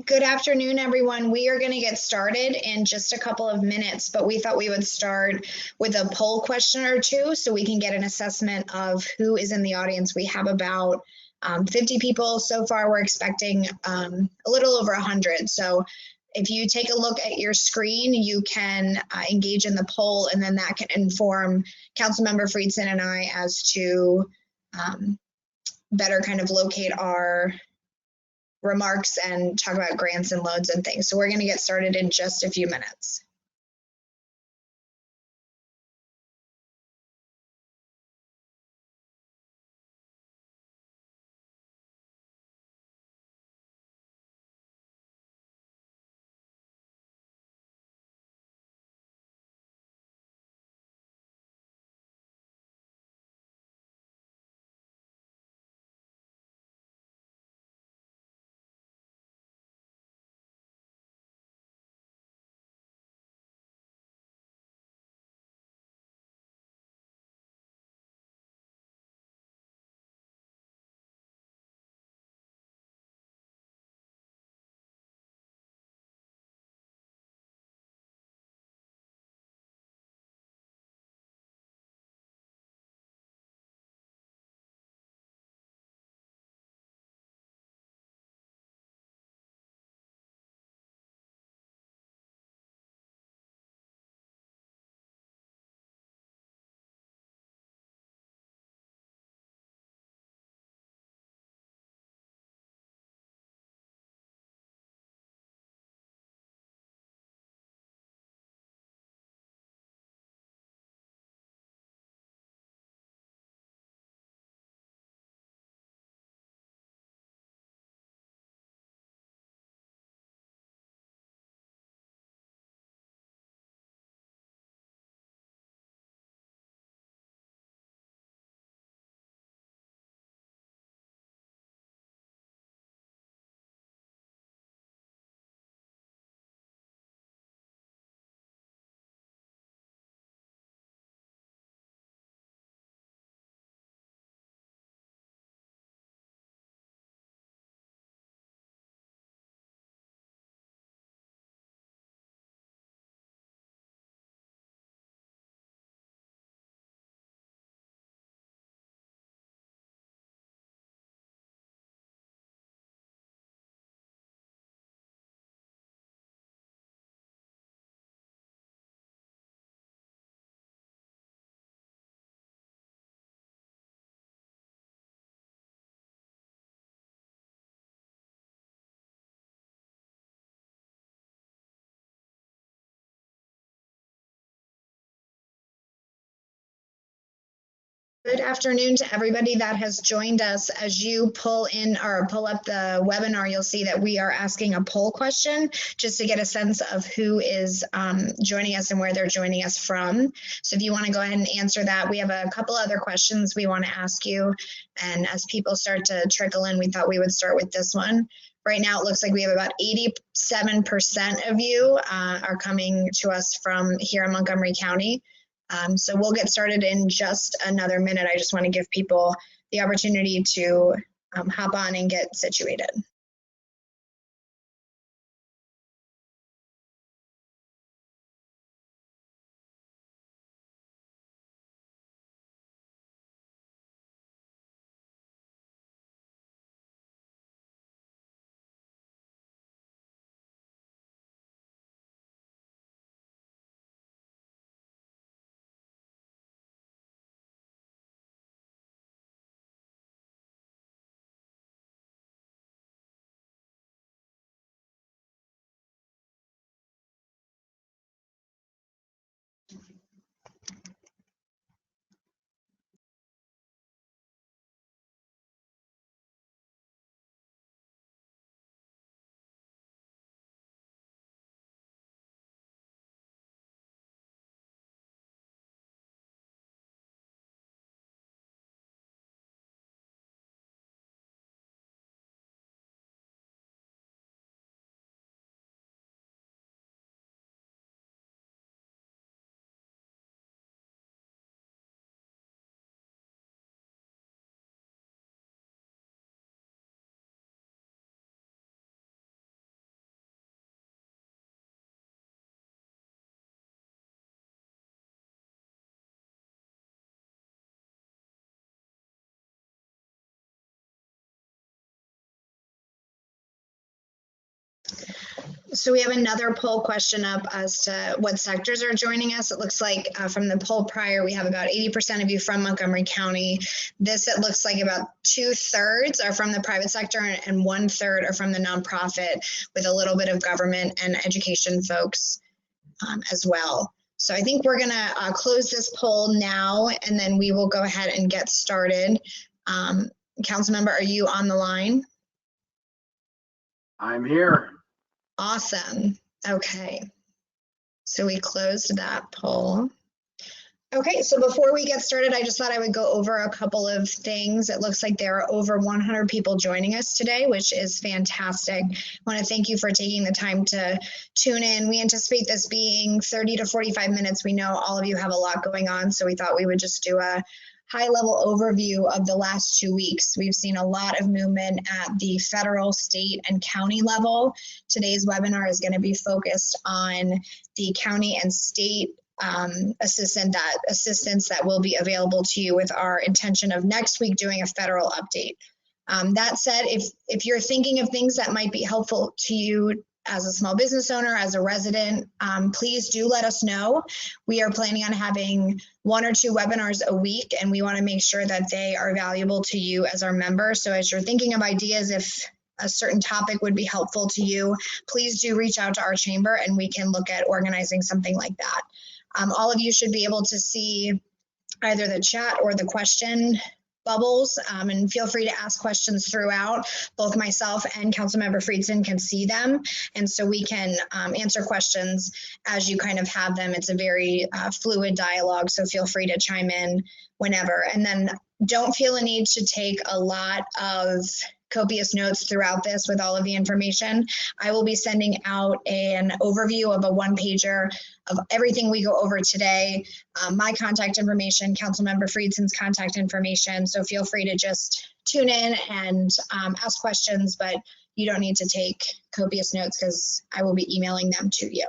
Good afternoon, everyone. We are going to get started in just a couple of minutes, but we thought we would start with a poll question or two so we can get an assessment of who is in the audience. We have about 50 people so far. We're expecting a little over 100. So if you take a look at your screen, you can engage in the poll, and then that can inform Councilmember Friedson and I as to better kind of locate our remarks and talk about grants and loans and things. So we're going to get started in just a few minutes. Good afternoon to everybody that has joined us. As you pull in or pull up the webinar, you'll see that we are asking a poll question just to get a sense of who is joining us and where they're joining us from. So if you want to go ahead and answer that, we have a couple other questions we want to ask you. And as people start to trickle in, we thought we would start with this one. Right now, it looks like we have about 87% of you are coming to us from here in Montgomery County. So we'll get started in just another minute. I just want to give people the opportunity to hop on and get situated. So we have another poll question up as to what sectors are joining us. It looks like from the poll prior, we have about 80% of you from Montgomery County. This, it looks like about 2/3 are from the private sector and 1/3 are from the nonprofit, with a little bit of government and education folks as well. So I think we're gonna close this poll now, and then we will go ahead and get started. Councilmember, are you on the line? I'm here. Awesome. Okay. So we closed that poll. Okay, so before we get started, I just thought I would go over a couple of things. It looks like there are over 100 people joining us today, which is fantastic. I want to thank you for taking the time to tune in. We anticipate this being 30 to 45 minutes. We know all of you have a lot going on, so we thought we would just do a high-level overview of the last 2 weeks. We've seen a lot of movement at the federal, state, and county level. Today's webinar is going to be focused on the county and state assistance that will be available to you, with our intention of next week doing a federal update. That said, if you're thinking of things that might be helpful to you as a small business owner, as a resident, please do let us know. We are planning on having 1 or 2 webinars a week, and we want to make sure that they are valuable to you as our member. So as you're thinking of ideas, if a certain topic would be helpful to you, please do reach out to our chamber and we can look at organizing something like that. All of you should be able to see either the chat or the question bubbles, and feel free to ask questions throughout. Both myself and Councilmember Friedson can see them, and so we can answer questions as you kind of have them. It's a very fluid dialogue, so feel free to chime in whenever. And then don't feel a need to take a lot of copious notes throughout this with all of the information. I will be sending out an overview of a 1-pager of everything we go over today, my contact information, Councilmember Friedson's contact information. So feel free to just tune in and ask questions, but you don't need to take copious notes because I will be emailing them to you.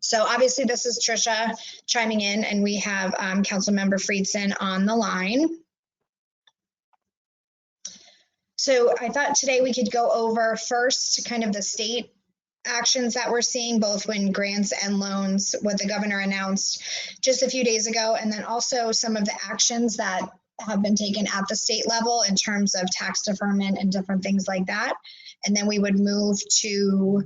So obviously this is Tricia chiming in, and we have Councilmember Friedson on the line. So I thought today we could go over first kind of the state actions that we're seeing, both when grants and loans, what the governor announced just a few days ago, and then also some of the actions that have been taken at the state level in terms of tax deferment and different things like that. And then we would move to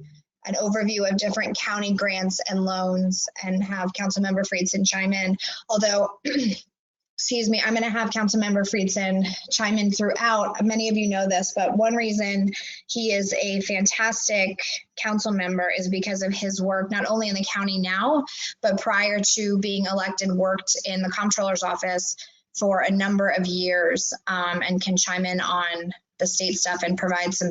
an overview of different county grants and loans and have Councilmember Friedson chime in. Although excuse me, I'm going to have Councilmember Friedson chime in throughout. Many of you know this, but one reason he is a fantastic council member is because of his work, not only in the county now, but prior to being elected, worked in the comptroller's office for a number of years, and can chime in on the state stuff and provide some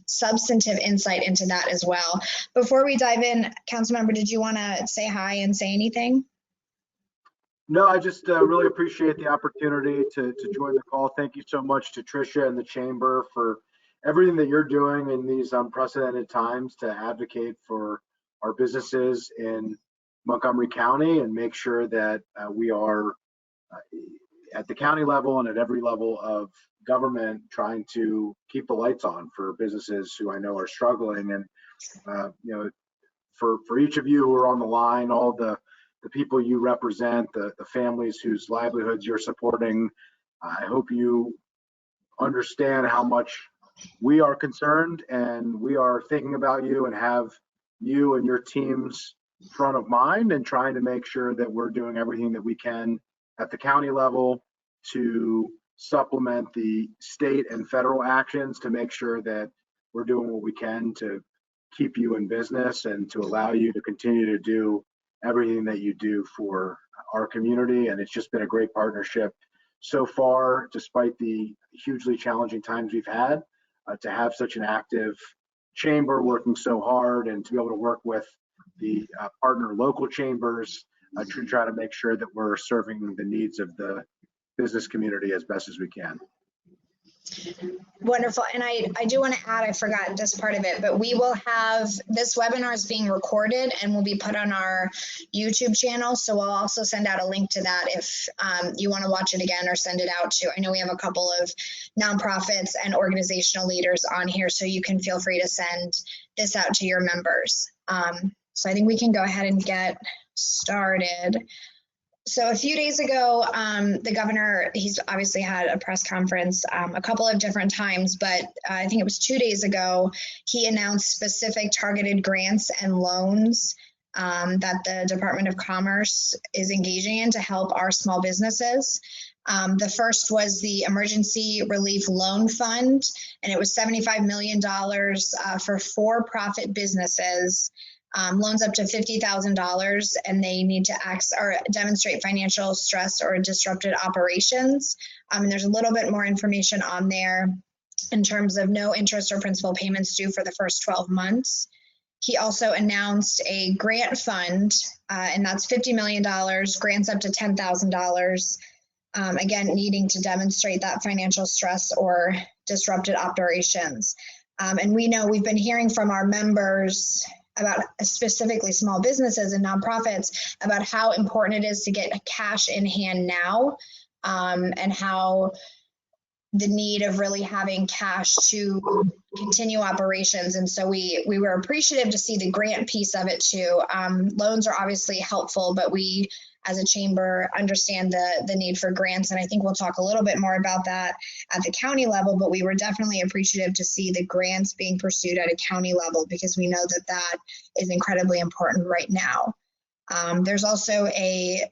substantive insight into that as well. Before we dive in, Councilmember, did you want to say hi and say anything? No, I just really appreciate the opportunity to join the call. Thank you so much to Tricia and the chamber for everything that you're doing in these unprecedented times to advocate for our businesses in Montgomery County and make sure that we are at the county level and at every level of government trying to keep the lights on for businesses who I know are struggling. And you know, for each of you who are on the line, all the people you represent, the families whose livelihoods you're supporting, I hope you understand how much we are concerned and we are thinking about you and have you and your teams front of mind and trying to make sure that we're doing everything that we can at the county level to supplement the state and federal actions to make sure that we're doing what we can to keep you in business and to allow you to continue to do everything that you do for our community. And it's just been a great partnership so far, despite the hugely challenging times we've had, to have such an active chamber working so hard and to be able to work with the partner local chambers to try to make sure that we're serving the needs of the business community as best as we can. Wonderful. And I do want to add, I forgot this part of it, but we will have, this webinar is being recorded and will be put on our YouTube channel. So we'll also send out a link to that if you want to watch it again or send it out to, I know we have a couple of nonprofits and organizational leaders on here, so you can feel free to send this out to your members. So I think we can go ahead and get started. So a few days ago, the governor, he's obviously had a press conference a couple of different times, but I think it was 2 days ago, he announced specific targeted grants and loans that the Department of Commerce is engaging in to help our small businesses. The first was the Emergency Relief Loan Fund, and it was $75 million for for-profit businesses. Loans up to $50,000, and they need to demonstrate financial stress or disrupted operations. And there's a little bit more information on there in terms of no interest or principal payments due for the first 12 months. He also announced a grant fund, and that's $50 million, grants up to $10,000, again, needing to demonstrate that financial stress or disrupted operations. And we know we've been hearing from our members about specifically small businesses and nonprofits about how important it is to get cash in hand now, and how the need of really having cash to continue operations. And so we were appreciative to see the grant piece of it too. Loans are obviously helpful, but we as a chamber understand the need for grants. And I think we'll talk a little bit more about that at the county level, but we were definitely appreciative to see the grants being pursued at a county level, because we know that that is incredibly important right now. There's also a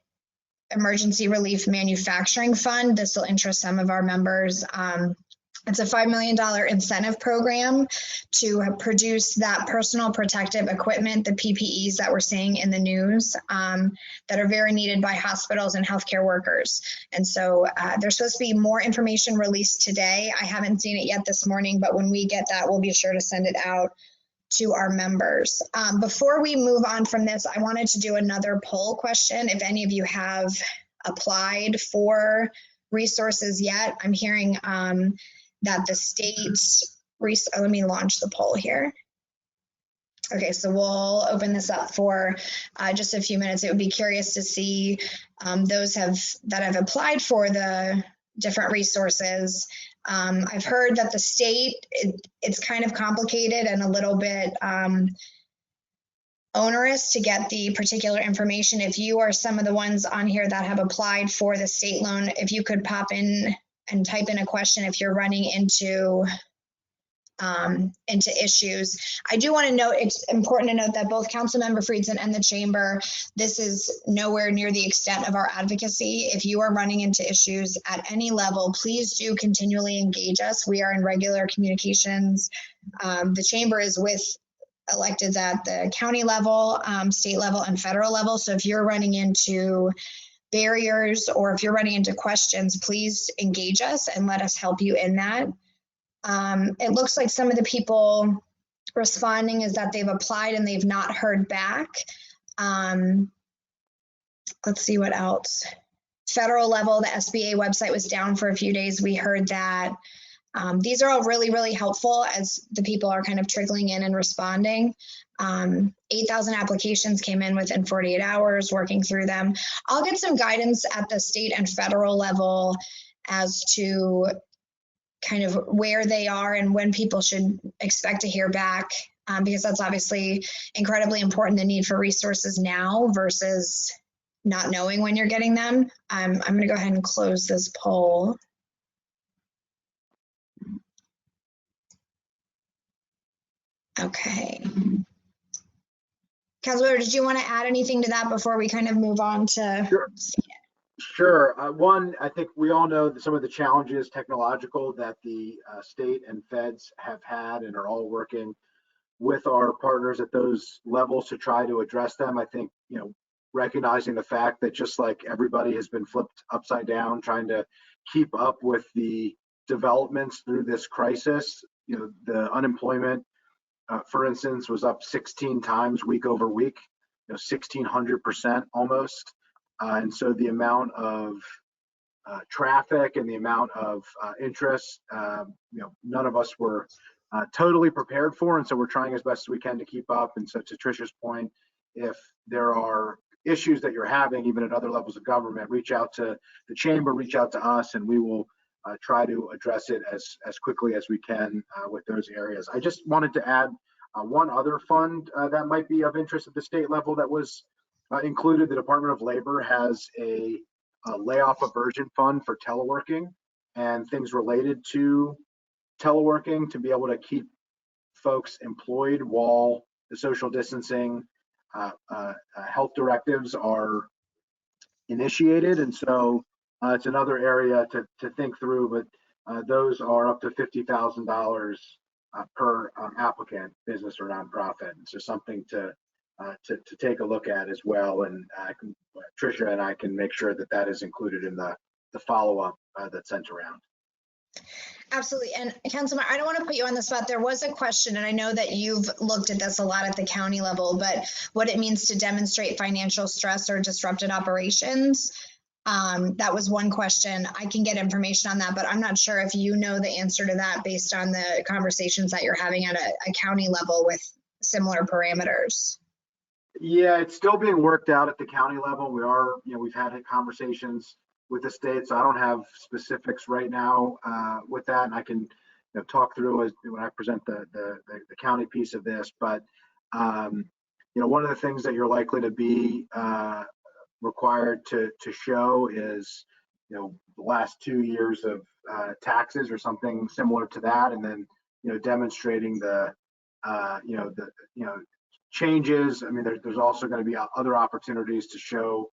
Emergency Relief Manufacturing Fund. This will interest some of our members. It's a $5 million incentive program to produce that personal protective equipment, the PPEs that we're seeing in the news, that are very needed by hospitals and healthcare workers. And so there's supposed to be more information released today. I haven't seen it yet this morning, but when we get that, we'll be sure to send it out to our members. Before we move on from this, I wanted to do another poll question. If any of you have applied for resources yet, I'm hearing that the state, let me launch the poll here. Okay, so we'll open this up for just a few minutes. It would be curious to see those that have applied for the different resources. I've heard that the state, it's kind of complicated and a little bit onerous to get the particular information. If you are some of the ones on here that have applied for the state loan, if you could pop in and type in a question if you're running into issues. I do want to note, it's important to note that both Councilmember Friedson and the chamber, this is nowhere near the extent of our advocacy. If you are running into issues at any level, please do continually engage us. We are in regular communications. The chamber is with electeds at the county level, state level, and federal level. So if you're running into barriers or if you're running into questions, please engage us and let us help you in that. It looks like some of the people responding is that they've applied and they've not heard back. Let's see what else. Federal level, the SBA website was down for a few days. We heard that. These are all really, really helpful as the people are kind of trickling in and responding. 8,000 applications came in within 48 hours, working through them. I'll get some guidance at the state and federal level as to kind of where they are and when people should expect to hear back, because that's obviously incredibly important, the need for resources now versus not knowing when you're getting them. I'm going to go ahead and close this poll. Okay. Councilmember, did you want to add anything to that before we kind of move on to? Sure. One, I think we all know that some of the challenges technological that the state and feds have had and are all working with our partners at those levels to try to address them. I think, recognizing the fact that just like everybody has been flipped upside down, trying to keep up with the developments through this crisis, the unemployment, for instance, was up 16 times week over week, 1,600% almost. And so the amount of traffic and the amount of interest, none of us were totally prepared for, and so we're trying as best as we can to keep up. And so to Tricia's point, if there are issues that you're having, even at other levels of government, reach out to the chamber, reach out to us, and we will try to address it as quickly as we can with those areas. I just wanted to add one other fund that might be of interest at the state level that was included. The Department of Labor has a layoff aversion fund for teleworking and things related to teleworking to be able to keep folks employed while the social distancing health directives are initiated. And so it's another area to think through, but those are up to $50,000 per applicant, business or nonprofit. And so something to take a look at as well. And Tricia and I can make sure that that is included in the follow-up that's sent around. Absolutely. And Councilmember, I don't want to put you on the spot. There was a question, and I know that you've looked at this a lot at the county level, but what it means to demonstrate financial stress or disrupted operations. That was one question. I can get information on that, but I'm not sure if you know the answer to that based on the conversations that you're having at a county level with similar parameters. Yeah, it's still being worked out at the county level. We are, we've had conversations with the state, so I don't have specifics right now with that, and I can talk through as when I present the county piece of this. But one of the things that you're likely to be required to show is the last 2 years of taxes or something similar to that, and then demonstrating the changes. I mean, there's also going to be other opportunities to show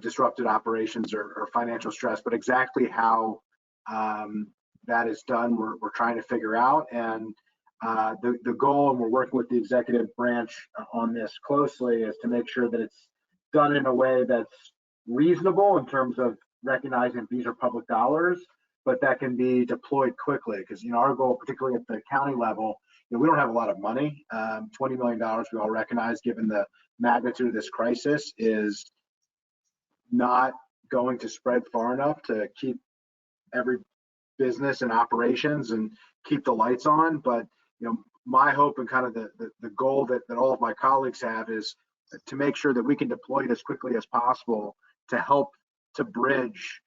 disrupted operations or financial stress, but exactly how that is done, we're trying to figure out. And the goal, and we're working with the executive branch on this closely, is to make sure that it's done in a way that's reasonable in terms of recognizing these are public dollars, but that can be deployed quickly. Because our goal, particularly at the county level, we don't have a lot of money. $20 million, we all recognize, given the magnitude of this crisis, is not going to spread far enough to keep every business and operations and keep the lights on. But my hope and kind of the goal that all of my colleagues have is to make sure that we can deploy it as quickly as possible to help to bridge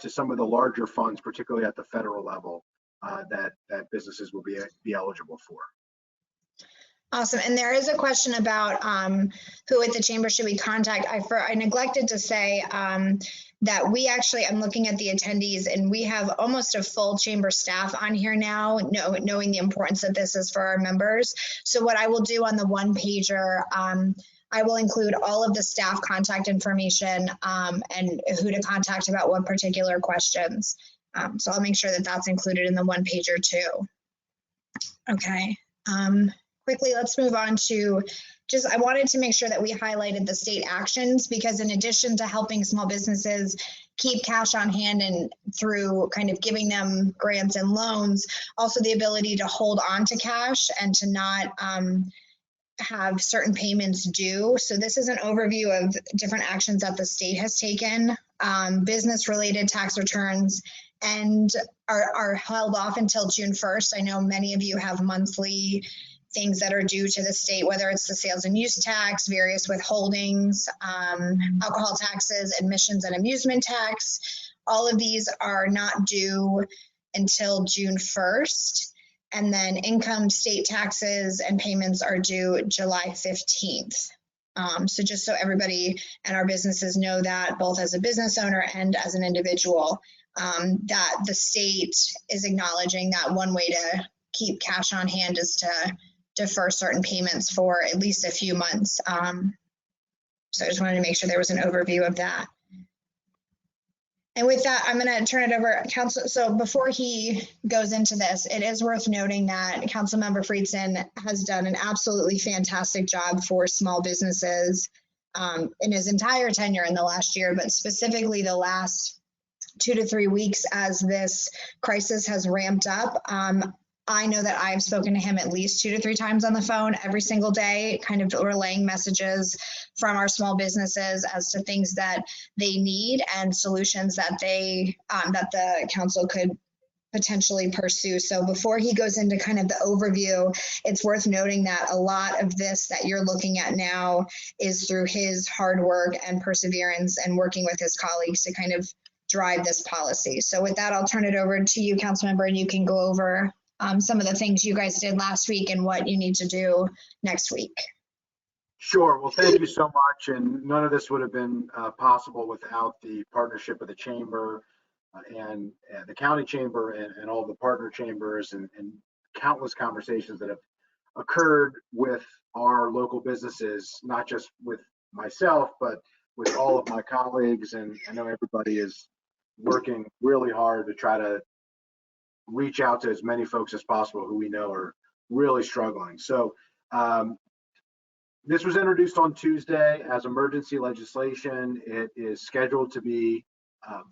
to some of the larger funds, particularly at the federal level, that businesses will be eligible for. Awesome. And there is a question about who at the chamber should we contact. I neglected to say that we actually, I'm looking at the attendees, and we have almost a full chamber staff on here now, knowing the importance that this is for our members. So what I will do on the one pager, I will include all of the staff contact information and who to contact about what particular questions. So I'll make sure that that's included in the one pager too. Okay. Quickly, let's move on to I wanted to make sure that we highlighted the state actions, because in addition to helping small businesses keep cash on hand and through kind of giving them grants and loans, also the ability to hold on to cash and to not have certain payments due. So this is an overview of different actions that the state has taken. Business related tax returns and are held off until June 1st. I know many of you have monthly things that are due to the state, whether it's the sales and use tax, various withholdings, alcohol taxes, admissions and amusement tax. All of these are not due until June 1st. And then income, state taxes and payments are due July 15th. So just so everybody and our businesses know that, both as a business owner and as an individual, that the state is acknowledging that one way to keep cash on hand is to defer certain payments for at least a few months. So I just wanted to make sure there was an overview of that. And with that, I'm going to turn it over, Council. So before he goes into this, it is worth noting that Councilmember Friedson has done an absolutely fantastic job for small businesses in his entire tenure in the last year, but specifically the last 2 to 3 weeks as this crisis has ramped up. I know that I've spoken to him at least 2 to 3 times on the phone every single day, kind of relaying messages from our small businesses as to things that they need and solutions that that the council could potentially pursue. So before he goes into kind of the overview, it's worth noting that a lot of this that you're looking at now is through his hard work and perseverance and working with his colleagues to kind of drive this policy. So with that, I'll turn it over to you, Councilmember, and you can go over some of the things you guys did last week and what you need to do next week. Sure. Well, thank you so much. And none of this would have been possible without the partnership of the chamber and the county chamber and all the partner chambers and countless conversations that have occurred with our local businesses, not just with myself, but with all of my colleagues. And I know everybody is working really hard to try to reach out to as many folks as possible who we know are really struggling. So this was introduced on Tuesday as emergency legislation. It is scheduled to be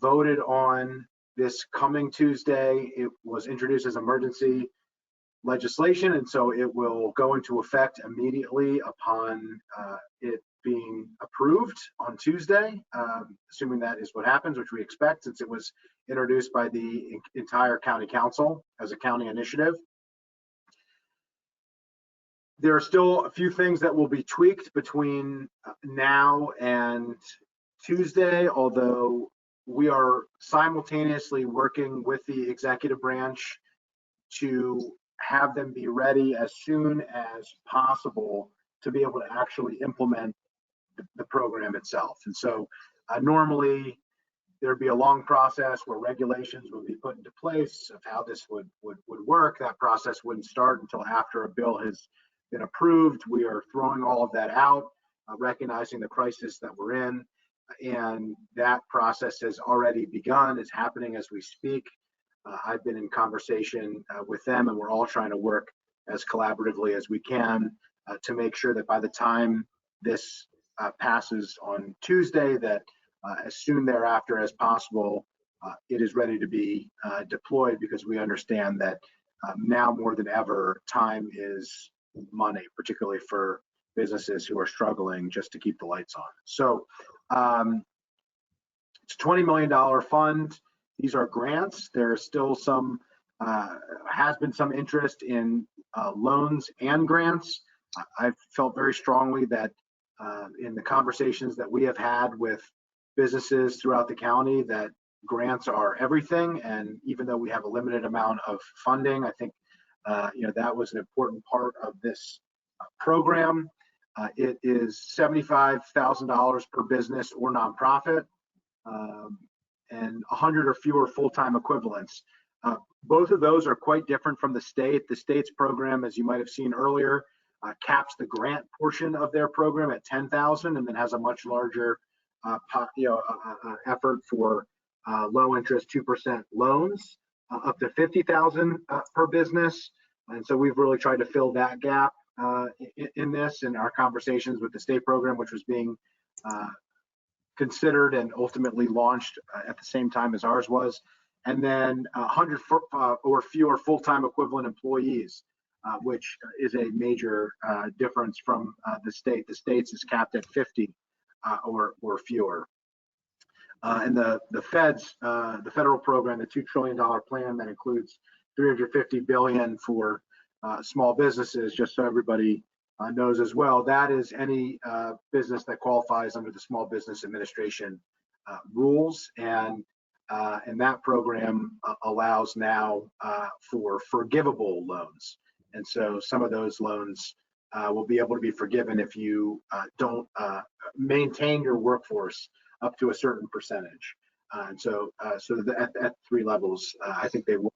voted on this coming Tuesday. It was introduced as emergency legislation, and so it will go into effect immediately upon it being approved on Tuesday, assuming that is what happens, which we expect since it was introduced by the entire county council as a county initiative. There are still a few things that will be tweaked between now and Tuesday, although we are simultaneously working with the executive branch to have them be ready as soon as possible to be able to actually implement the program itself. And so normally there'd be a long process where regulations would be put into place of how this would work. That process wouldn't start until after a bill has been approved. We are throwing all of that out, recognizing the crisis that we're in, and that process has already begun. It's happening as we speak. I've been in conversation with them, and we're all trying to work as collaboratively as we can to make sure that by the time this passes on Tuesday, that as soon thereafter as possible, it is ready to be deployed, because we understand that now more than ever, time is money, particularly for businesses who are struggling just to keep the lights on. So it's a $20 million fund. These are grants. There is still some, has been some interest in loans and grants. I've felt very strongly that in the conversations that we have had with businesses throughout the county, that grants are everything. And even though we have a limited amount of funding, I think that was an important part of this program. It is $75,000 per business or nonprofit, and 100 or fewer full-time equivalents. Both of those are quite different from the state. The state's program, as you might have seen earlier, caps the grant portion of their program at 10,000, and then has a much larger effort for low interest 2% loans up to 50,000 per business. And so we've really tried to fill that gap in this, in our conversations with the state program, which was being considered and ultimately launched at the same time as ours was. And then 100 or fewer full-time equivalent employees, which is a major difference from the state. The state's is capped at 50 or fewer. And the federal program, the $2 trillion plan that includes $350 billion for small businesses, just so everybody knows as well, that is any business that qualifies under the Small Business Administration rules. And that program allows now for forgivable loans. And so some of those loans will be able to be forgiven if you don't maintain your workforce up to a certain percentage. And so at 3 levels, I think they work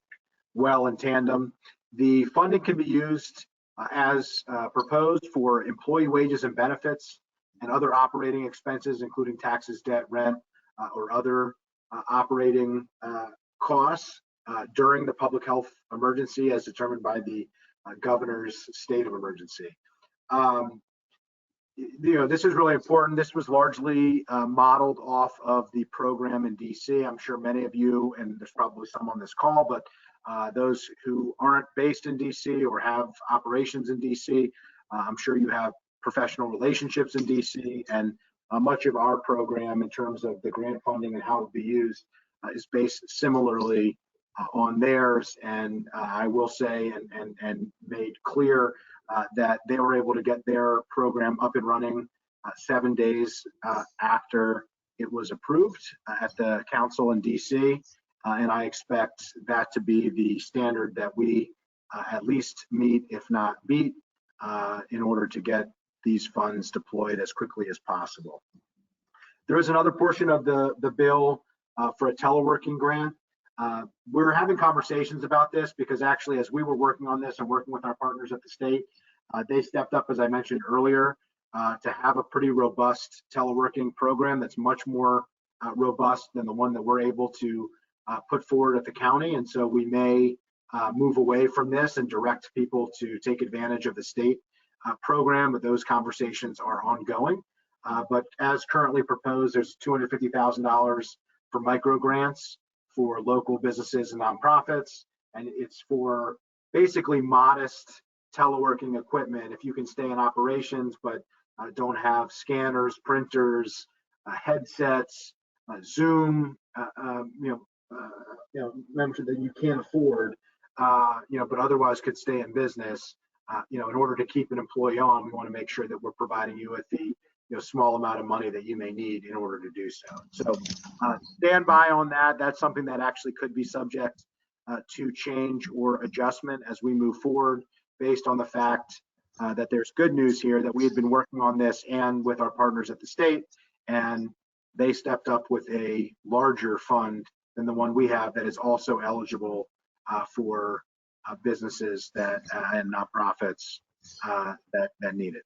well in tandem. The funding can be used as proposed for employee wages and benefits and other operating expenses, including taxes, debt, rent, or other operating costs during the public health emergency as determined by the governor's state of emergency. This is really important. This was largely modeled off of the program in DC. I'm sure many of you, and there's probably some on this call, but Those who aren't based in DC or have operations in DC, I'm sure you have professional relationships in DC, and much of our program in terms of the grant funding and how it will be used is based similarly on theirs. And I will say and made clear that they were able to get their program up and running 7 days after it was approved at the council in DC. And I expect that to be the standard that we at least meet, if not beat, in order to get these funds deployed as quickly as possible. There is another portion of the bill for a teleworking grant. We're having conversations about this because actually, as we were working on this and working with our partners at the state, they stepped up, as I mentioned earlier, to have a pretty robust teleworking program that's much more robust than the one that we're able to put forward at the county. And so we may move away from this and direct people to take advantage of the state program, but those conversations are ongoing. But as currently proposed, there's $250,000 for micro grants for local businesses and nonprofits, and it's for basically modest teleworking equipment. If you can stay in operations but don't have scanners, printers, headsets, Zoom, membership that you can't afford, but otherwise could stay in business. In order to keep an employee on, we want to make sure that we're providing you with the small amount of money that you may need in order to do so. So stand by on that. That's something that actually could be subject to change or adjustment as we move forward, based on the fact that there's good news here that we had been working on this and with our partners at the state, and they stepped up with a larger fund than the one we have that is also eligible for businesses that and nonprofits that need it.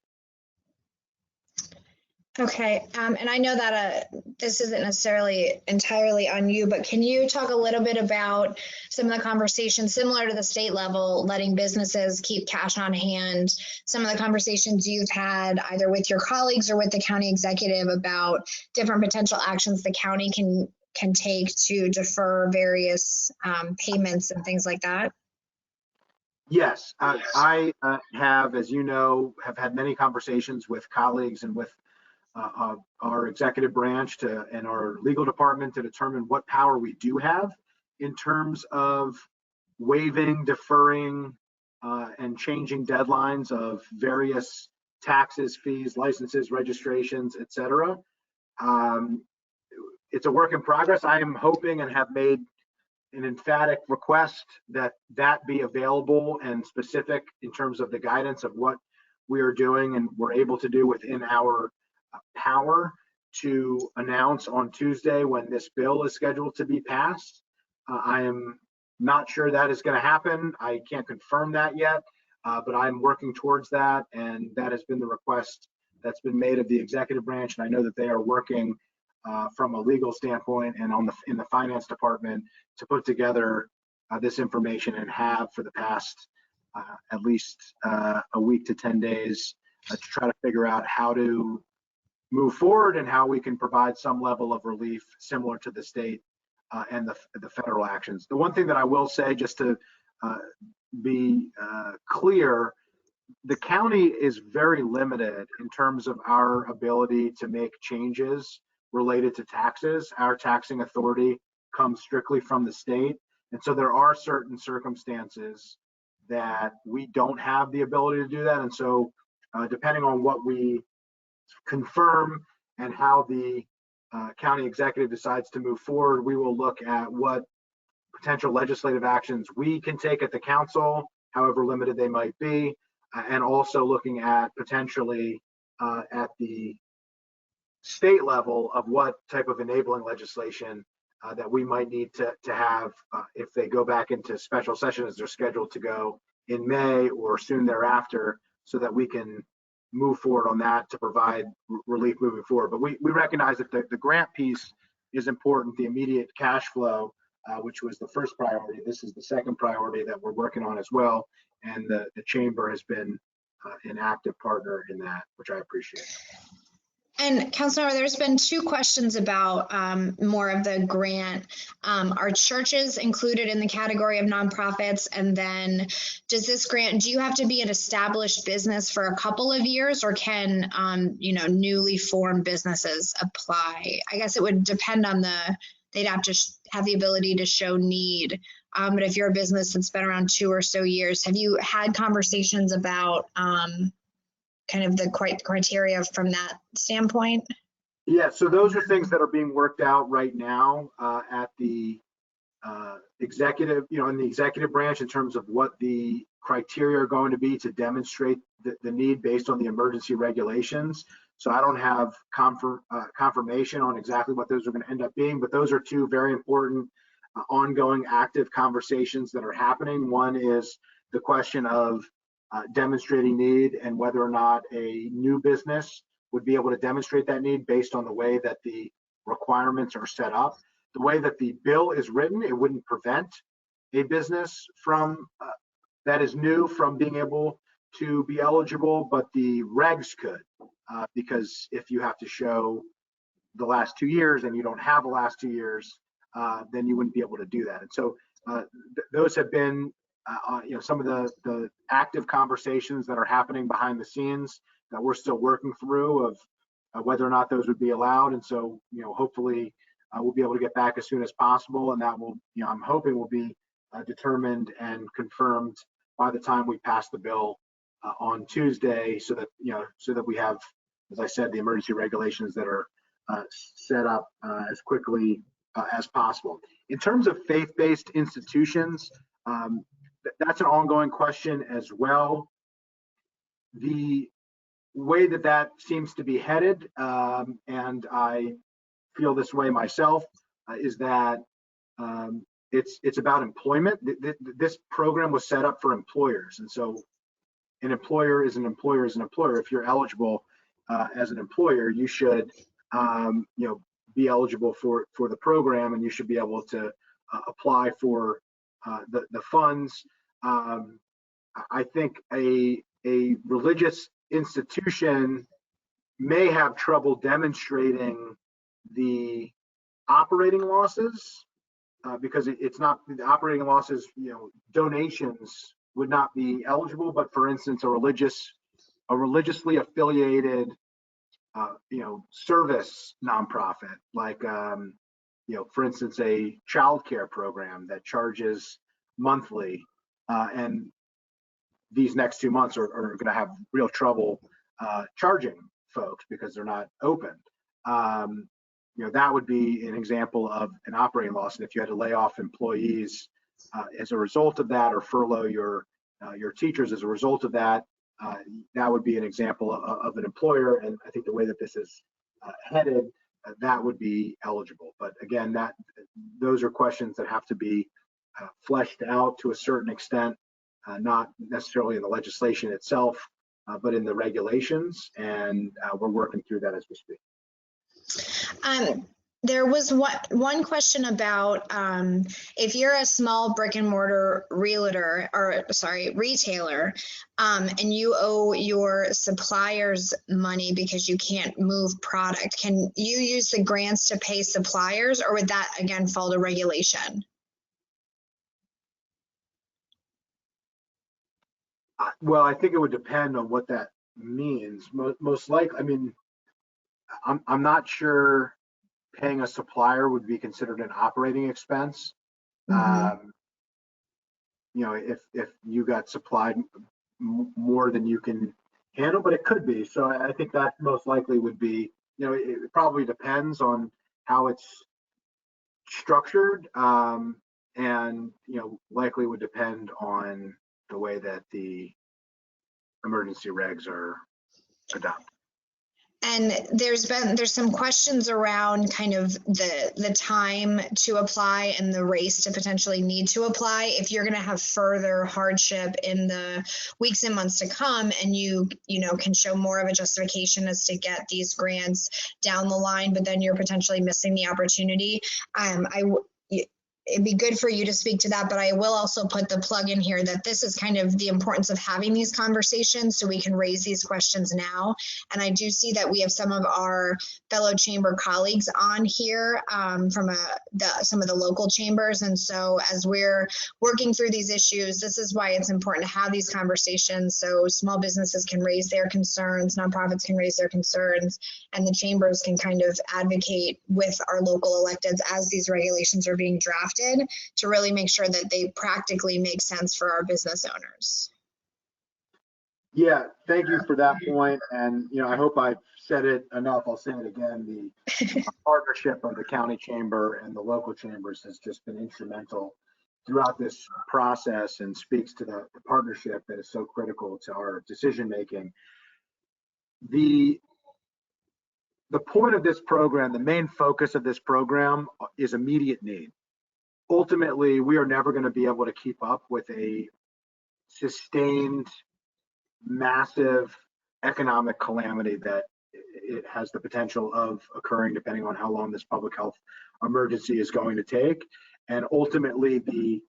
Okay, and I know that this isn't necessarily entirely on you, but can you talk a little bit about some of the conversations similar to the state level, letting businesses keep cash on hand, some of the conversations you've had either with your colleagues or with the county executive about different potential actions the county can take to defer various payments and things like that? Yes, I have, as you know, have had many conversations with colleagues and with our executive branch and our legal department to determine what power we do have in terms of waiving, deferring, and changing deadlines of various taxes, fees, licenses, registrations, etc. It's a work in progress. I am hoping and have made an emphatic request that be available and specific in terms of the guidance of what we are doing and we're able to do within our power to announce on Tuesday when this bill is scheduled to be passed. I am not sure that is going to happen. I can't confirm that yet, but I'm working towards that, and that has been the request that's been made of the executive branch, and I know that they are working from a legal standpoint and in the finance department to put together this information, and have for the past at least a week to 10 days to try to figure out how to move forward and how we can provide some level of relief similar to the state and the federal actions. The one thing that I will say, just to be clear, the county is very limited in terms of our ability to make changes related to taxes. Our taxing authority comes strictly from the state. And so there are certain circumstances that we don't have the ability to do that. And so depending on what we confirm and how the county executive decides to move forward, we will look at what potential legislative actions we can take at the council, however limited they might be, and also looking at potentially at the state level of what type of enabling legislation that we might need to have if they go back into special session as they're scheduled to go in May or soon thereafter, so that we can move forward on that to provide relief moving forward. But we recognize that the grant piece is important, the immediate cash flow, which was the first priority. This is the second priority that we're working on as well. And the chamber has been an active partner in that, which I appreciate. And Councilmember, there's been two questions about more of the grant. Are churches included in the category of nonprofits? And then does this grant, do you have to be an established business for a couple of years, or can, newly formed businesses apply? I guess it would depend on they'd have to have the ability to show need. But if you're a business that's been around 2 or so years, have you had conversations about kind of the criteria from that standpoint? Yeah, so those are things that are being worked out right now at the executive, in the executive branch, in terms of what the criteria are going to be to demonstrate the need based on the emergency regulations. So I don't have confirmation on exactly what those are going to end up being, but those are two very important ongoing active conversations that are happening. One is the question of demonstrating need and whether or not a new business would be able to demonstrate that need based on the way that the requirements are set up. The way that the bill is written, it wouldn't prevent a business from that is new from being able to be eligible, but the regs could, because if you have to show the last 2 years and you don't have the last 2 years, then you wouldn't be able to do that. And so those have been some of the active conversations that are happening behind the scenes that we're still working through of whether or not those would be allowed. And so, hopefully we'll be able to get back as soon as possible, and that will, I'm hoping will be determined and confirmed by the time we pass the bill on Tuesday, so that we have, as I said, the emergency regulations that are set up as quickly as possible. In terms of faith-based institutions, that's an ongoing question as well. The way that seems to be headed, and I feel this way myself, is that it's about employment. This program was set up for employers, and so an employer is an employer is an employer. If you're eligible as an employer, you should be eligible for the program, and you should be able to apply for the funds. I think a religious institution may have trouble demonstrating the operating losses because it's not the operating losses. Donations would not be eligible, but for instance, a religiously affiliated service nonprofit, like for instance, a childcare program that charges monthly, and these next 2 months are going to have real trouble charging folks because they're not open. That would be an example of an operating loss. And if you had to lay off employees as a result of that, or furlough your teachers as a result of that, that would be an example of an employer. And I think the way that this is headed, that would be eligible. But again, those are questions that have to be fleshed out to a certain extent, not necessarily in the legislation itself, but in the regulations. And we're working through that as we speak. There was one question about if you're a small brick and mortar retailer, and you owe your suppliers money because you can't move product, can you use the grants to pay suppliers, or would that again fall to regulation? Well, I think it would depend on what that means. Most likely, I mean, I'm not sure paying a supplier would be considered an operating expense. Mm-hmm. If you got supplied more than you can handle, but it could be. So I think that most likely would be, it probably depends on how it's structured, and likely would depend on the way that the emergency regs are adopted. And there's some questions around kind of the time to apply and the race to potentially need to apply if you're going to have further hardship in the weeks and months to come, and you can show more of a justification as to get these grants down the line, but then you're potentially missing the opportunity. it'd be good for you to speak to that, but I will also put the plug in here that this is kind of the importance of having these conversations so we can raise these questions now. And I do see that we have some of our fellow chamber colleagues on here from some of the local chambers. And so as we're working through these issues, this is why it's important to have these conversations so small businesses can raise their concerns, nonprofits can raise their concerns, and the chambers can kind of advocate with our local electeds as these regulations are being drafted to really make sure that they practically make sense for our business owners. Yeah, thank you for that point. And, I hope I've said it enough. I'll say it again. The partnership of the county chamber and the local chambers has just been instrumental throughout this process and speaks to the partnership that is so critical to our decision making. The point of this program, the main focus of this program is immediate need. Ultimately, we are never going to be able to keep up with a sustained, massive economic calamity that it has the potential of occurring depending on how long this public health emergency is going to take. And ultimately, the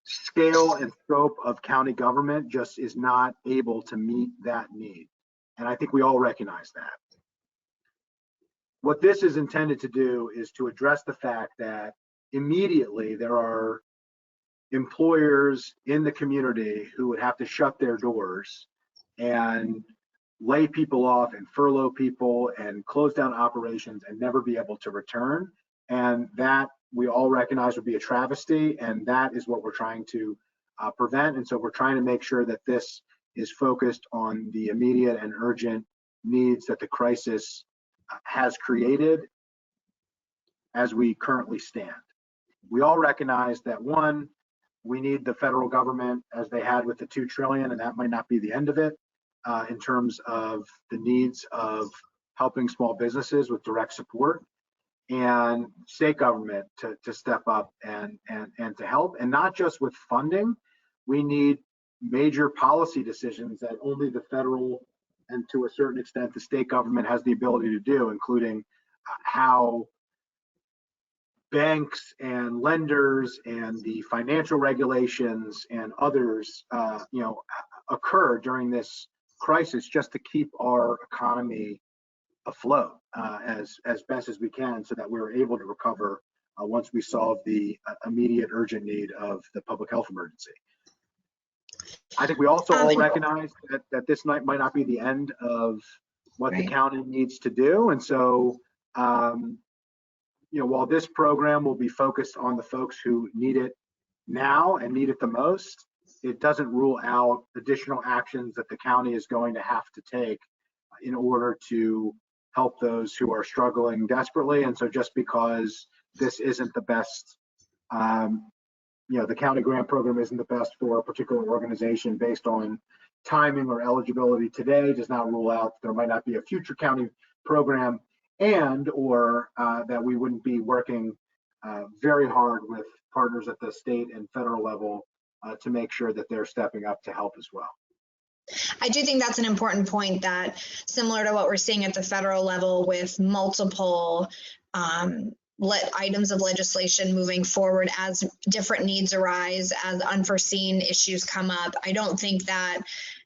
scale and scope of county government just is not able to meet that need. And I think we all recognize that. What this is intended to do is to address the fact that immediately there are employers in the community who would have to shut their doors and lay people off and furlough people and close down operations and never be able to return. And that we all recognize would be a travesty, and that is what we're trying to prevent. And so we're trying to make sure that this is focused on the immediate and urgent needs that the crisis has created as we currently stand. We all recognize that, one, we need the federal government as they had with the $2 trillion, and that might not be the end of it in terms of the needs of helping small businesses with direct support, and state government to step up and to help, and not just with funding. We need major policy decisions that only the federal and to a certain extent the state government has the ability to do, including how banks and lenders and the financial regulations and others, occur during this crisis just to keep our economy afloat as best as we can, so that we're able to recover once we solve the immediate urgent need of the public health emergency. I think we also all recognize that this might not be the end of what the county needs to do, and so. While this program will be focused on the folks who need it now and need it the most, it doesn't rule out additional actions that the county is going to have to take in order to help those who are struggling desperately. And so just because this isn't the best, the county grant program isn't the best for a particular organization based on timing or eligibility today, does not rule out there might not be a future county program, or that we wouldn't be working very hard with partners at the state and federal level to make sure that they're stepping up to help as well. I do think that's an important point, that similar to what we're seeing at the federal level with multiple items of legislation moving forward as different needs arise, as unforeseen issues come up, I don't think that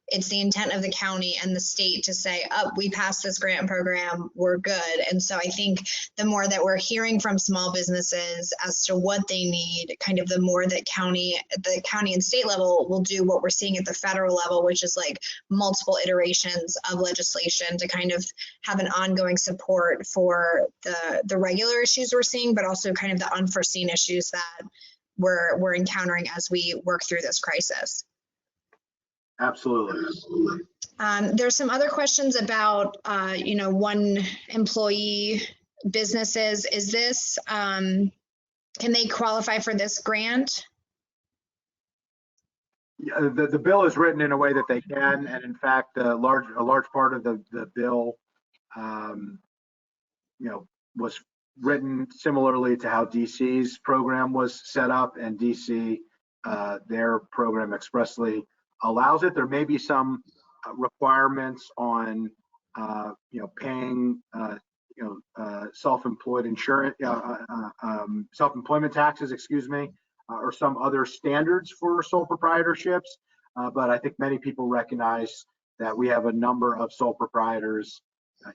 it's the intent of the county and the state to say, oh, we passed this grant program, we're good. And so I think the more that we're hearing from small businesses as to what they need, kind of the more that the county and state level will do what we're seeing at the federal level, which is like multiple iterations of legislation to kind of have an ongoing support for the regular issues we're seeing, but also kind of the unforeseen issues that we're encountering as we work through this crisis. Absolutely. There's some other questions about, one employee businesses. Is this, can they qualify for this grant? Yeah, the bill is written in a way that they can, and in fact, a large part of the bill, was written similarly to how DC's program was set up, and DC, their program expressly allows it. There may be some requirements on, paying self-employed insurance, self-employment taxes, excuse me, or some other standards for sole proprietorships. But I think many people recognize that we have a number of sole proprietors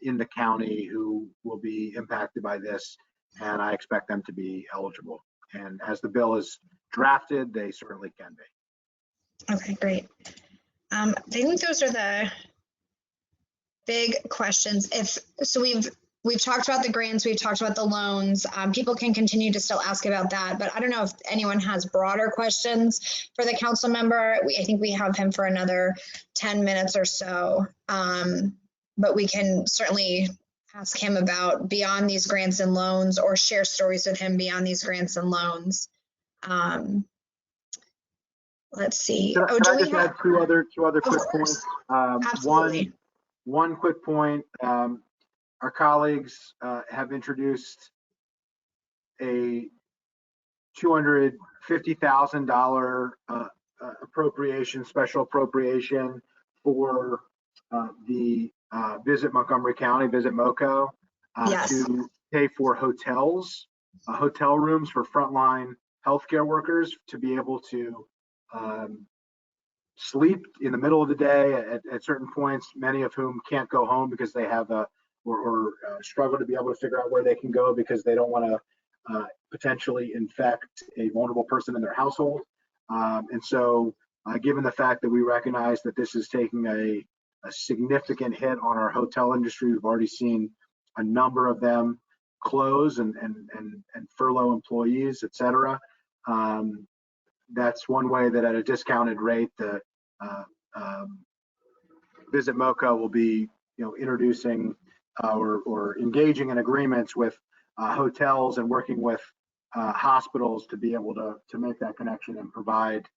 in the county who will be impacted by this, and I expect them to be eligible. And as the bill is drafted, they certainly can be. Okay, great. I think those are the big questions. We've talked about the grants, we've talked about the loans. People can continue to still ask about that, but I don't know if anyone has broader questions for the council member. I think we have him for another 10 minutes or so, but we can certainly ask him about beyond these grants and loans, or share stories with him beyond these grants and loans. Let's see. Can I just add two other quick points? Absolutely. One quick point. Our colleagues have introduced a $250,000 appropriation, special appropriation for the Visit Montgomery County, Visit MoCo, Yes. to pay for hotels, hotel rooms for frontline healthcare workers to be able to sleep in the middle of the day at certain points, many of whom can't go home because they have or struggle to be able to figure out where they can go because they don't want to potentially infect a vulnerable person in their household. And so given the fact that we recognize that this is taking a significant hit on our hotel industry, we've already seen a number of them close and furlough employees, et cetera. That's one way that at a discounted rate, the Visit MoCo will be, introducing or engaging in agreements with hotels and working with hospitals to be able to make that connection and provide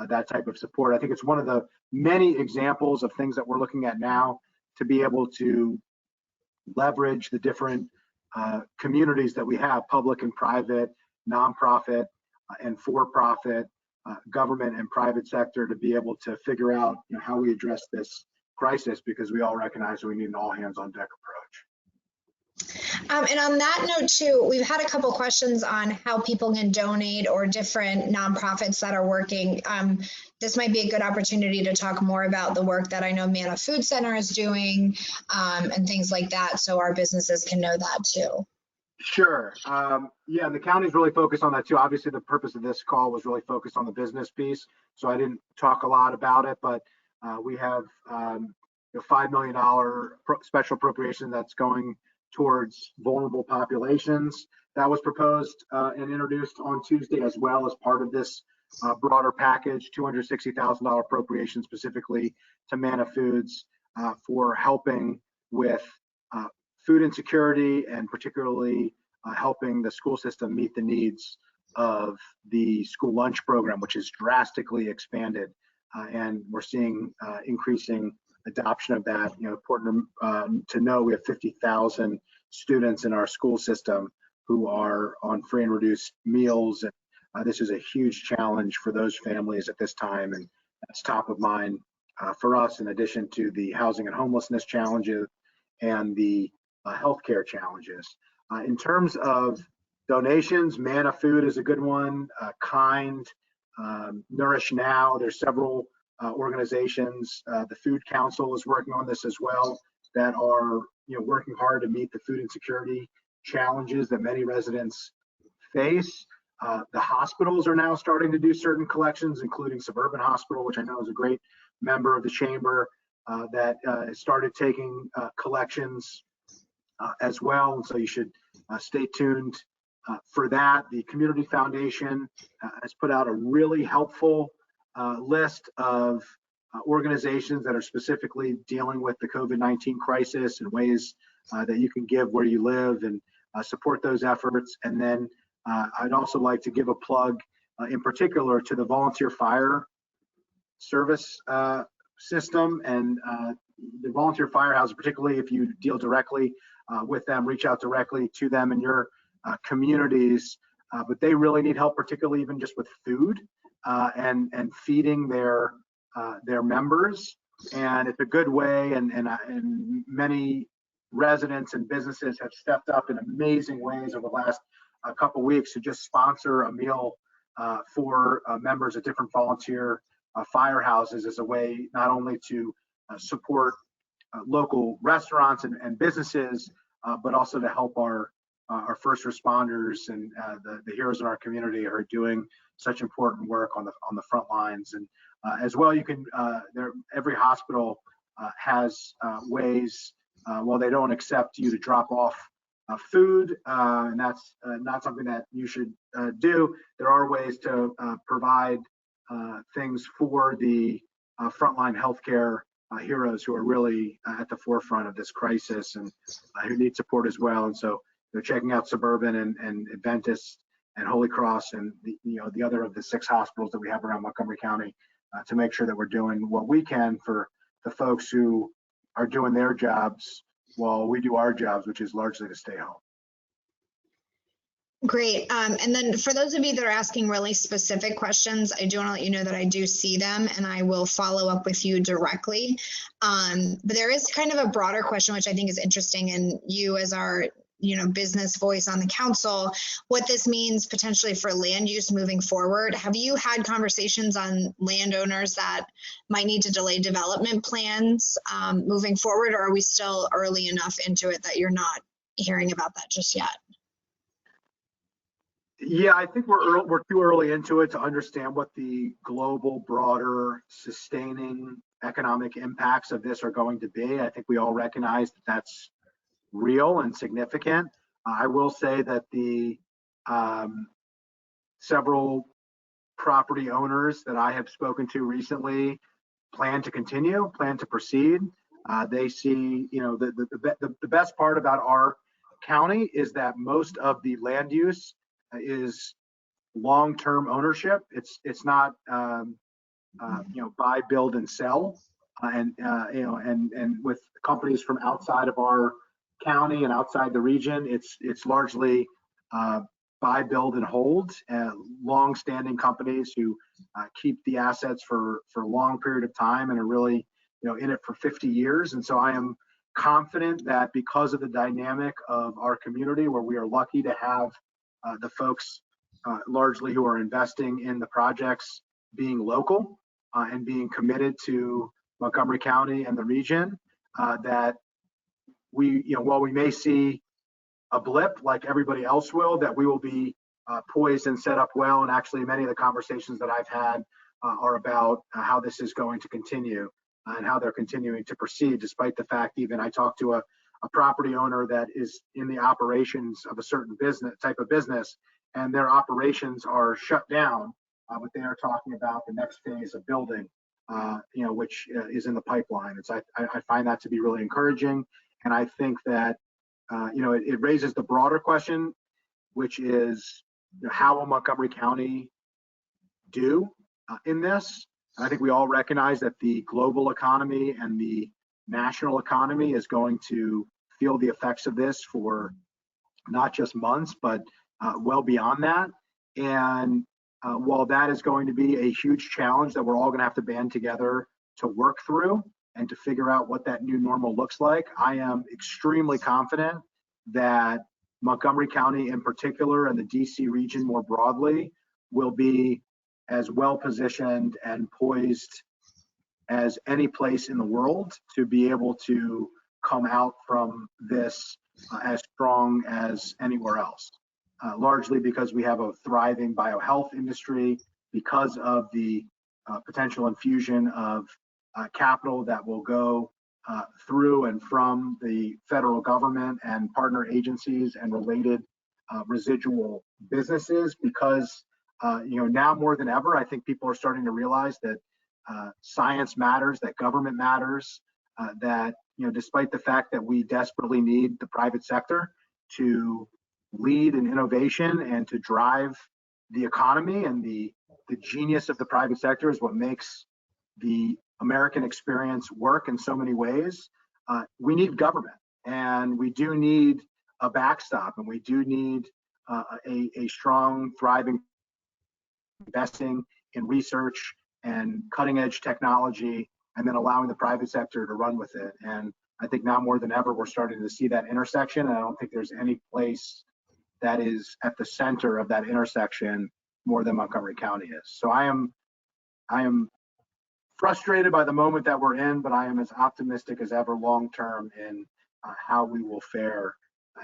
that type of support. I think it's one of the many examples of things that we're looking at now to be able to leverage the different communities that we have, public and private, nonprofit and for-profit, government and private sector, to be able to figure out how we address this crisis, because we all recognize we need an all hands on deck approach. And on that note too, we've had a couple questions on how people can donate, or different nonprofits that are working. This might be a good opportunity to talk more about the work that I know Manna Food Center is doing, and things like that, so our businesses can know that too. Sure. Yeah, the county's really focused on that too. Obviously, the purpose of this call was really focused on the business piece, so I didn't talk a lot about it, but we have a $5 million special appropriation that's going towards vulnerable populations. That was proposed and introduced on Tuesday, as well as part of this broader package, $260,000 appropriation specifically to Manna Foods for helping with food insecurity, and particularly helping the school system meet the needs of the school lunch program, which is drastically expanded. And we're seeing increasing adoption of that. Important to know we have 50,000 students in our school system who are on free and reduced meals. And this is a huge challenge for those families at this time. And that's top of mind for us, in addition to the housing and homelessness challenges and the healthcare challenges. In terms of donations, Manna Food is a good one. Kind, Nourish Now. There's several organizations. The Food Council is working on this as well, that are working hard to meet the food insecurity challenges that many residents face. The hospitals are now starting to do certain collections, including Suburban Hospital, which I know is a great member of the chamber, that started taking collections as well. And so you should stay tuned for that. The Community Foundation has put out a really helpful list of organizations that are specifically dealing with the COVID-19 crisis, and ways that you can give where you live and support those efforts. And then I'd also like to give a plug in particular to the volunteer fire service system, and the volunteer firehouse, particularly if you deal directly with them, reach out directly to them in your communities. But they really need help, particularly even just with food and feeding their members. And it's a good way, and many residents and businesses have stepped up in amazing ways over the last couple weeks to just sponsor a meal for members of different volunteer firehouses as a way not only to support local restaurants and businesses, but also to help our first responders and the heroes in our community who are doing such important work on the front lines. And as well, you can every hospital has ways. While they don't accept you to drop off food, and that's not something that you should do, there are ways to provide things for the frontline healthcare heroes who are really at the forefront of this crisis and who need support as well. And so they're checking out Suburban and Adventist and Holy Cross and the other of the 6 hospitals that we have around Montgomery County to make sure that we're doing what we can for the folks who are doing their jobs while we do our jobs, which is largely to stay home. Great. And then for those of you that are asking really specific questions, I do want to let you know that I do see them and I will follow up with you directly. But there is kind of a broader question, which I think is interesting, and you as our business voice on the council, what this means potentially for land use moving forward. Have you had conversations on landowners that might need to delay development plans moving forward, or are we still early enough into it that you're not hearing about that just yet? Yeah, I think we're too early into it to understand what the global, broader, sustaining economic impacts of this are going to be. I think we all recognize that that's real and significant. I will say that the several property owners that I have spoken to recently plan to continue, plan to proceed. They see, the best part about our county is that most of the land use is long-term ownership. It's not buy, build, and sell, and with companies from outside of our county and outside the region, it's largely buy, build, and hold. Long-standing companies who keep the assets for a long period of time and are really in it for 50 years. And so I am confident that because of the dynamic of our community, where we are lucky to have the folks largely who are investing in the projects being local and being committed to Montgomery County and the region, that we, while we may see a blip like everybody else will, that we will be poised and set up well. And actually many of the conversations that I've had are about how this is going to continue and how they're continuing to proceed, despite the fact, even I talked to a property owner that is in the operations of a certain type of business, and their operations are shut down, but they are talking about the next phase of building, which is in the pipeline. And so I find that to be really encouraging. And I think that, it raises the broader question, which is, how will Montgomery County do in this? And I think we all recognize that the global economy and the national economy is going to feel the effects of this for not just months, but well beyond that. And while that is going to be a huge challenge that we're all going to have to band together to work through and to figure out what that new normal looks like, I am extremely confident that Montgomery County in particular and the DC region more broadly will be as well positioned and poised as any place in the world to be able to come out from this as strong as anywhere else, largely because we have a thriving biohealth industry, because of the potential infusion of capital that will go through and from the federal government and partner agencies and related residual businesses, because now more than ever, I think people are starting to realize that science matters, that government matters, that despite the fact that we desperately need the private sector to lead in innovation and to drive the economy, and the genius of the private sector is what makes the American experience work in so many ways. We need government, and we do need a backstop, and we do need a strong, thriving, investing in research and cutting edge technology, and then allowing the private sector to run with it. And I think now more than ever, we're starting to see that intersection. And I don't think there's any place that is at the center of that intersection more than Montgomery County is. So I am frustrated by the moment that we're in, but I am as optimistic as ever long-term in how we will fare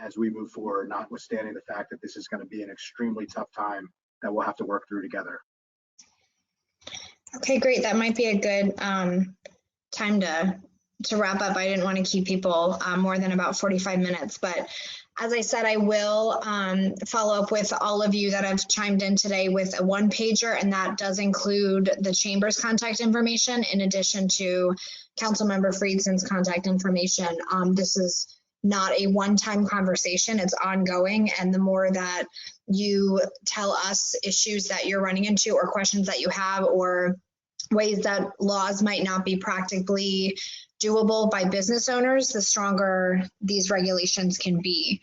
as we move forward, notwithstanding the fact that this is going to be an extremely tough time that we'll have to work through together. Okay, great. That might be a good time to wrap up. I didn't want to keep people more than about 45 minutes, but as I said, I will follow up with all of you that have chimed in today with a one-pager, and that does include the chamber's contact information in addition to Councilmember Friedson's contact information. This is not a one-time conversation, it's ongoing, and the more that you tell us issues that you're running into or questions that you have or ways that laws might not be practically doable by business owners, the stronger these regulations can be.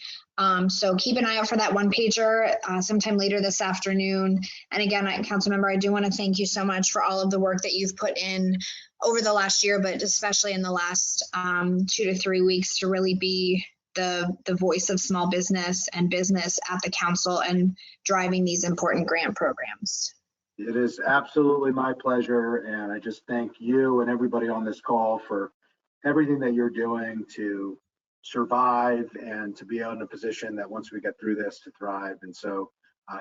So keep an eye out for that one pager sometime later this afternoon. And again, Councilmember, I do want to thank you so much for all of the work that you've put in over the last year, but especially in the last 2 to 3 weeks to really be the voice of small business and business at the council and driving these important grant programs. It is absolutely my pleasure, and I just thank you and everybody on this call for everything that you're doing to survive and to be in a position that once we get through this to thrive. And so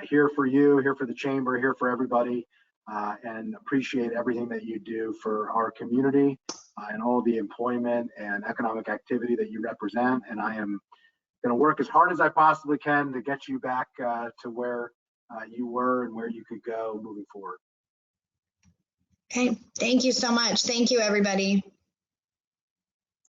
here for you, here for the chamber, here for everybody, and appreciate everything that you do for our community and all the employment and economic activity that you represent. And I am going to work as hard as I possibly can to get you back to where you were and where you could go moving forward. Okay, thank you so much. Thank you, everybody.